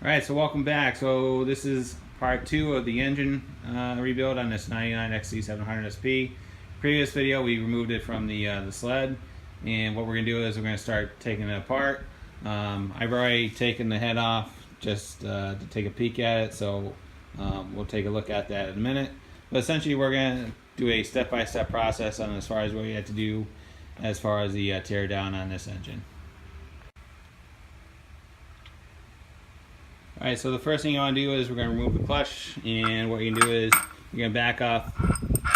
Alright, so welcome back. So this is part 2 of the engine rebuild on this 99 XC700 SP. Previous video we removed it from the sled, and what we're going to do is we're going to start taking it apart. I've already taken the head off just to take a peek at it, so we'll take a look at that in a minute. But essentially we're going to do a step-by-step process on as far as what we have to do as far as the tear down on this engine. Alright, so the first thing you want to do is we're going to remove the clutch, and what you can do is you're going to back off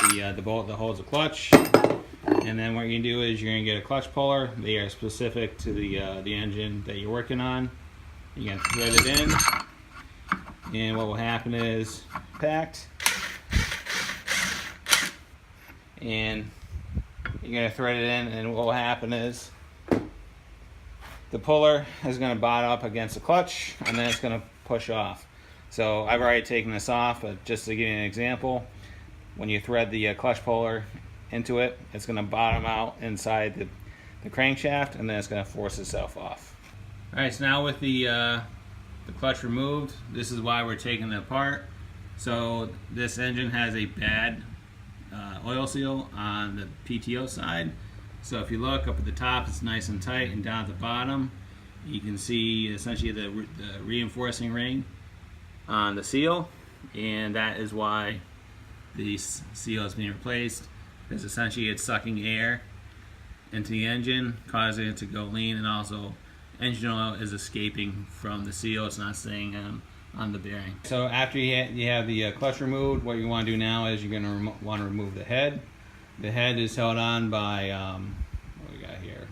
the bolt that holds the clutch, and then what you can do is you're going to get a clutch puller. They are specific to the engine that you're working on. You're going to thread it in, and what will happen is packed, and you're going to thread it in, and what will happen is the puller is going to butt up against the clutch, and then it's going to push off. So I've already taken this off, but just to give you an example, when you thread the clutch puller into it, it's going to bottom out inside the crankshaft, and then it's going to force itself off. Alright, so now with the clutch removed, this is why we're taking it apart. So this engine has a bad oil seal on the PTO side. So if you look up at the top, it's nice and tight, and down at the bottom you can see essentially the reinforcing ring on the seal, and that is why the seal is being replaced, because essentially it's sucking air into the engine, causing it to go lean, and also engine oil is escaping from the seal. It's not staying on the bearing. So after you have the clutch removed, what you want to do now is you're going to want to remove the head. The head is held on by what we got here,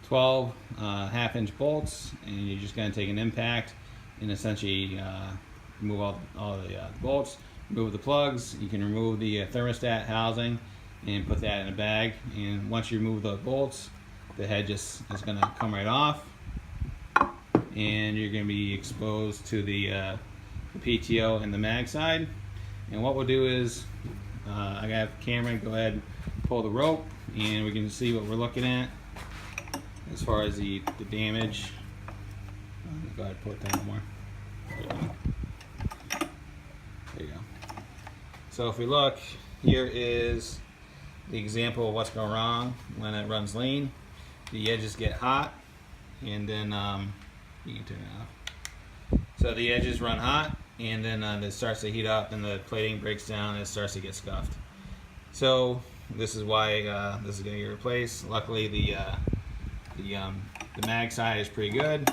12 half-inch bolts, and you're just going to take an impact and essentially remove all the bolts, remove the plugs. You can remove the thermostat housing and put that in a bag, and once you remove the bolts, the head just is going to come right off, and you're going to be exposed to the PTO and the mag side. And what we'll do is I got Cameron go ahead and pull the rope, and we can see what we're looking at as far as the damage. Go ahead and pull it down more. There you go. So if we look, here is the example of what's going wrong when it runs lean. The edges get hot, and then you can turn it off. So the edges run hot, and then it starts to heat up, and the plating breaks down, and it starts to get scuffed. So this is why this is going to get replaced. Luckily the mag side is pretty good.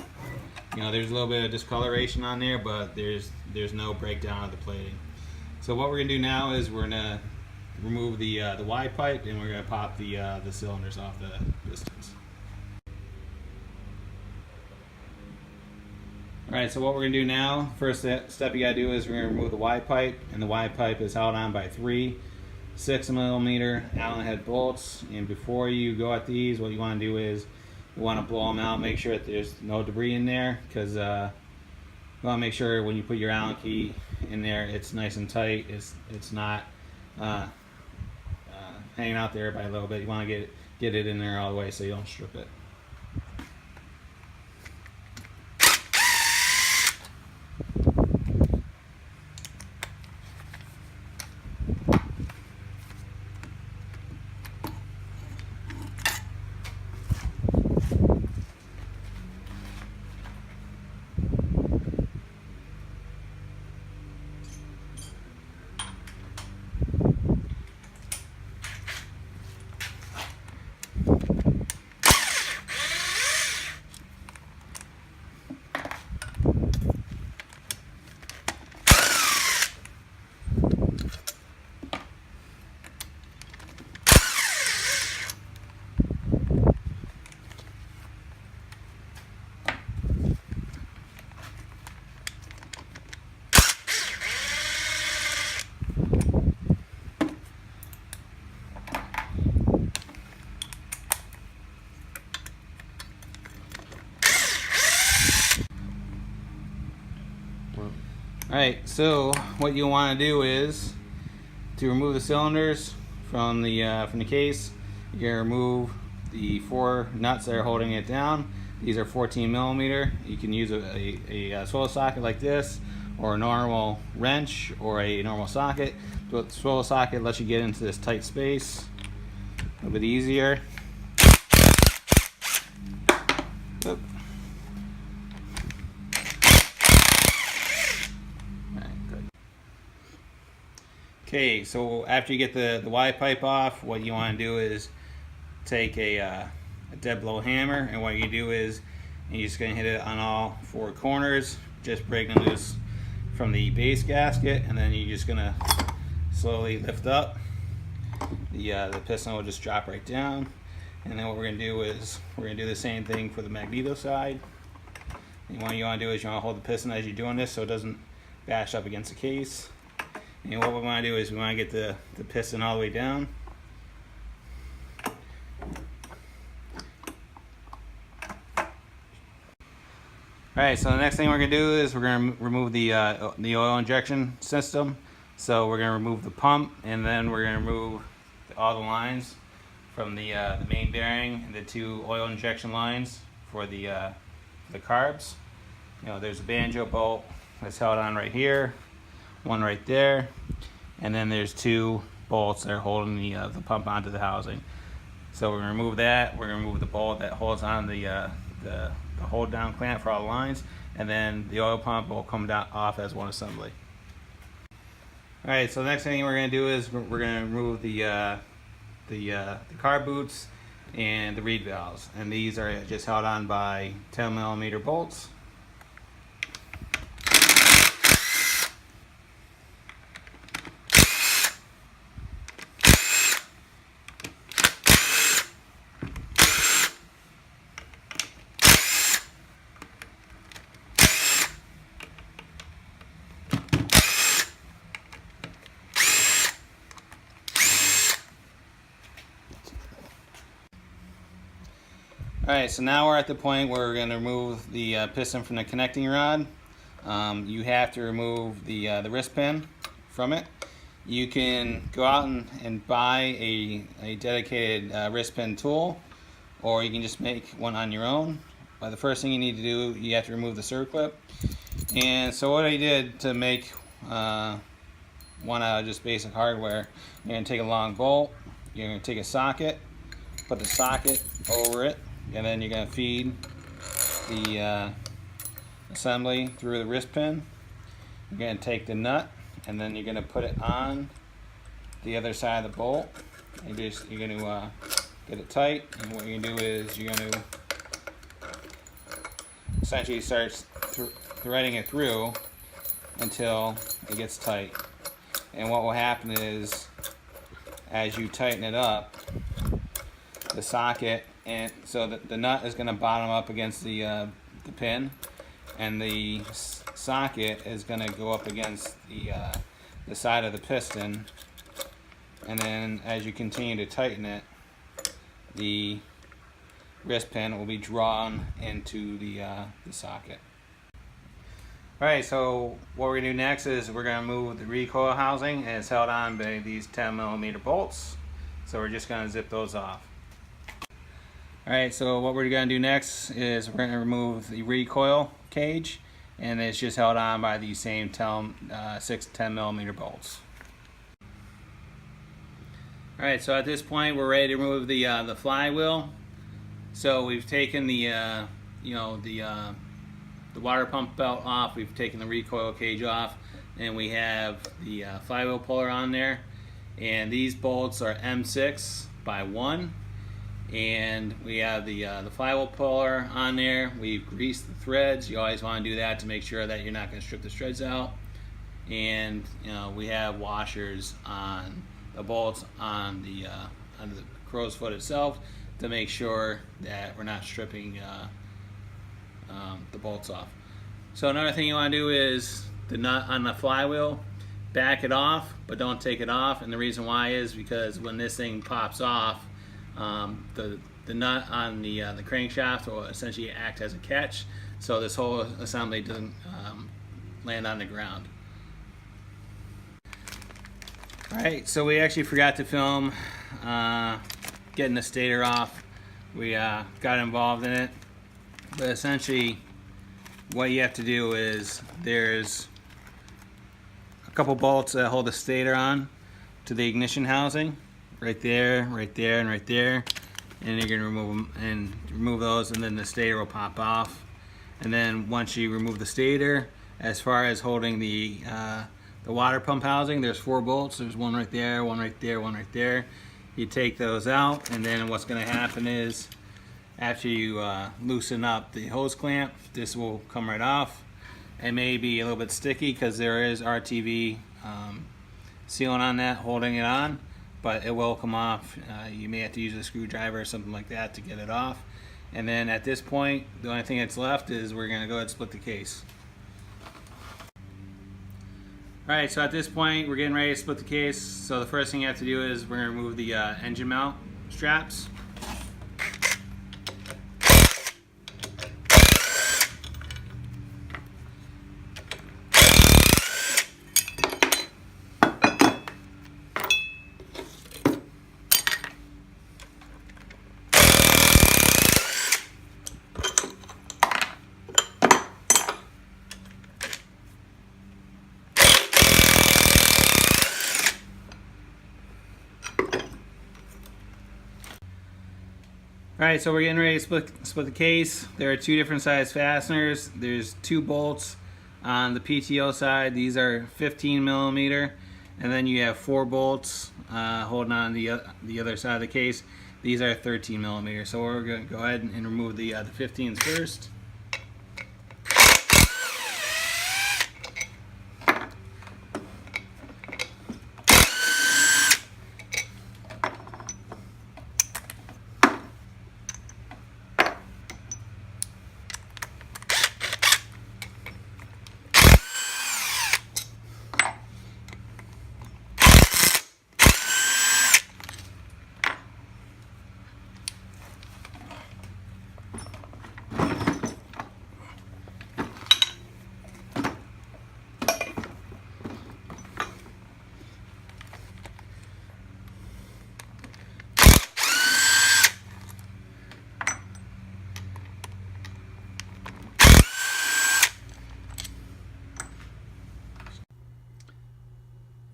You know, there's a little bit of discoloration on there, but there's no breakdown of the plating. So what we're going to do now is we're going to remove the Y pipe, and we're going to pop the cylinders off the pistons. Alright, so what we're going to do now, first step you got to do is we're going to remove the Y pipe, and the Y pipe is held on by 3 6mm Allen head bolts. And before you go at these, what you want to do is you want to blow them out, make sure that there's no debris in there, because you want to make sure when you put your Allen key in there, it's nice and tight, it's not hanging out there by a little bit. You want to get it in there all the way so you don't strip it. Alright, so what you want to do is to remove the cylinders from the case. You're going to remove the 4 nuts that are holding it down. These are 14 millimeter. You can use a swivel socket like this, or a normal wrench, or a normal socket. The swivel socket lets you get into this tight space a bit easier. Oop. Okay, so after you get the Y pipe off, what you want to do is take a dead blow hammer, and what you do is you're just going to hit it on all four corners, just breaking loose from the base gasket, and then you're just going to slowly lift up. The piston will just drop right down, and then what we're going to do is we're going to do the same thing for the magneto side. And what you want to do is you want to hold the piston as you're doing this so it doesn't bash up against the case. And what we want to do is we want to get the piston all the way down. Alright, so the next thing we're going to do is we're going to remove the oil injection system. So we're going to remove the pump, and then we're going to remove all the lines from the main bearing and the two oil injection lines for the carbs. You know, there's a banjo bolt that's held on right here, one right there, and then there's two bolts that are holding the pump onto the housing. So we're going to remove that. We're going to remove the bolt that holds on the hold down clamp for all the lines, and then the oil pump will come down off as one assembly. Alright, so the next thing we're going to do is we're going to remove the carb boots and the reed valves, and these are just held on by 10 millimeter bolts. Alright, so now we're at the point where we're going to remove the piston from the connecting rod. You have to remove the wrist pin from it. You can go out and buy a dedicated wrist pin tool, or you can just make one on your own. But the first thing you need to do, you have to remove the circlip. And so what I did to make one out of just basic hardware, you're going to take a long bolt, you're going to take a socket, put the socket over it, and then you're going to feed the assembly through the wrist pin. You're going to take the nut, and then you're going to put it on the other side of the bolt. You're going to get it tight, and what you're going to do is you're going to essentially start threading it through until it gets tight. And what will happen is, as you tighten it up, the socket, and so the nut is going to bottom up against the pin, and the socket is going to go up against the side of the piston, and then as you continue to tighten it, the wrist pin will be drawn into the socket. Alright, so what we're going to do next is we're going to move the recoil housing, and it's held on by these 10 millimeter bolts. So we're just going to zip those off. Alright, so what we're going to do next is we're going to remove the recoil cage, and it's just held on by these same 6 10 millimeter bolts. Alright, so at this point we're ready to remove the flywheel. So we've taken the water pump belt off, we've taken the recoil cage off, and we have the flywheel puller on there. And these bolts are M6 by 1. And we have the flywheel puller on there. We've greased the threads. You always want to do that to make sure that you're not going to strip the threads out. And we have washers on the bolts on the crow's foot itself to make sure that we're not stripping the bolts off. So another thing you want to do is the nut on the flywheel, back it off, but don't take it off. And the reason why is because when this thing pops off, the nut on the crankshaft will essentially act as a catch, so this whole assembly doesn't land on the ground. Alright, so we actually forgot to film getting the stator off. We got involved in it. But essentially, what you have to do is there's a couple bolts that hold the stator on to the ignition housing, right there, right there, and right there. And you're gonna remove them and remove those, and then the stator will pop off. And then once you remove the stator, as far as holding the water pump housing, there's 4 bolts. There's one right there, one right there, one right there. You take those out, and then what's going to happen is, after you loosen up the hose clamp, this will come right off. It may be a little bit sticky because there is RTV sealant on that holding it on, but it will come off. You may have to use a screwdriver or something like that to get it off. And then at this point, the only thing that's left is we're going to go ahead and split the case. Alright, so at this point we're getting ready to split the case. So the first thing you have to do is we're going to remove the engine mount straps. Alright, so we're getting ready to split the case. There are 2 different size fasteners. There's 2 bolts on the PTO side. These are 15 millimeter, and then you have 4 bolts holding on the other side of the case. These are 13 millimeter. So we're going to go ahead and remove the 15s first.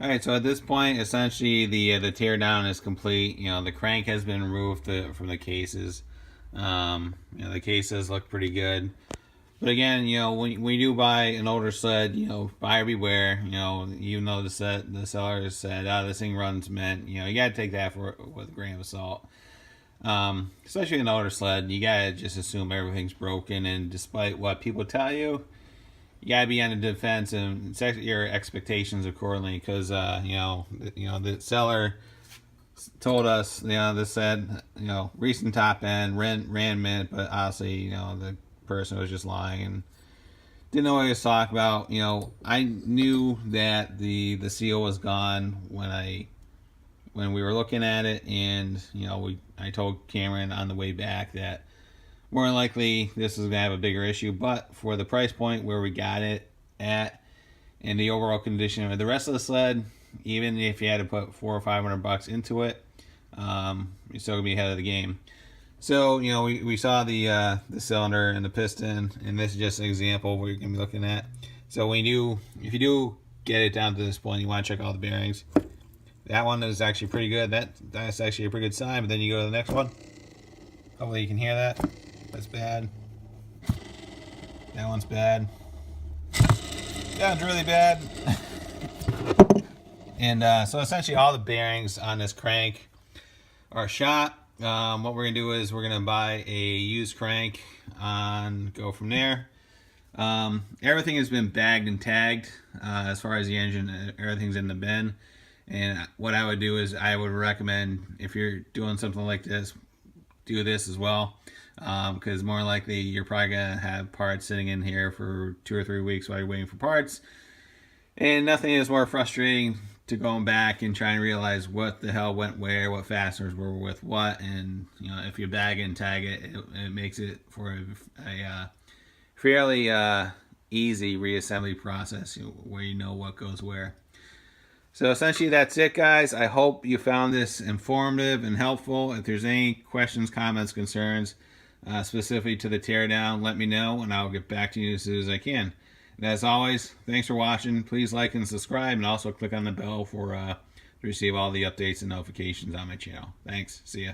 Alright, so at this point, essentially the tear down is complete. You know, the crank has been removed from the cases. You know, the cases look pretty good. But again, you know, when you buy an older sled, you know, buyer beware. You know, even though the seller said, "Oh, this thing runs mint," you know, you gotta take that with a grain of salt. Especially an older sled, you gotta just assume everything's broken, and despite what people tell you, you gotta be on the defense and set your expectations accordingly, because you know the seller told us, you know, this said, you know, recent top end ran mint, but honestly, you know, the person was just lying and didn't know what he was talking about. You know, I knew that the seal was gone when we were looking at it, and you know, I told Cameron on the way back that more than likely this is gonna have a bigger issue, but for the price point where we got it at and the overall condition of the rest of the sled, even if you had to put $400 or $500 into it, you're still gonna be ahead of the game. So, you know, we saw the cylinder and the piston, and this is just an example of what you're gonna be looking at. So if you do get it down to this point, you want to check all the bearings. That one is actually pretty good. That's actually a pretty good sign. But then you go to the next one. Hopefully you can hear that. That's bad. That one's bad. That one's really bad. And so essentially all the bearings on this crank are shot. What we're going to do is we're going to buy a used crank and go from there. Everything has been bagged and tagged as far as the engine. Everything's in the bin. And what I would do is I would recommend, if you're doing something like this, do this as well. Because more likely you're probably going to have parts sitting in here for 2 or 3 weeks while you're waiting for parts. And nothing is more frustrating to going back and trying to realize what the hell went where, what fasteners were with what. And you know, if you bag it and tag it, it makes it for a fairly easy reassembly process, where you know what goes where. So essentially that's it, guys. I hope you found this informative and helpful. If there's any questions, comments, concerns, specifically to the teardown, let me know, and I'll get back to you as soon as I can. And as always, thanks for watching. Please like and subscribe, and also click on the bell for to receive all the updates and notifications on my channel. Thanks. See ya.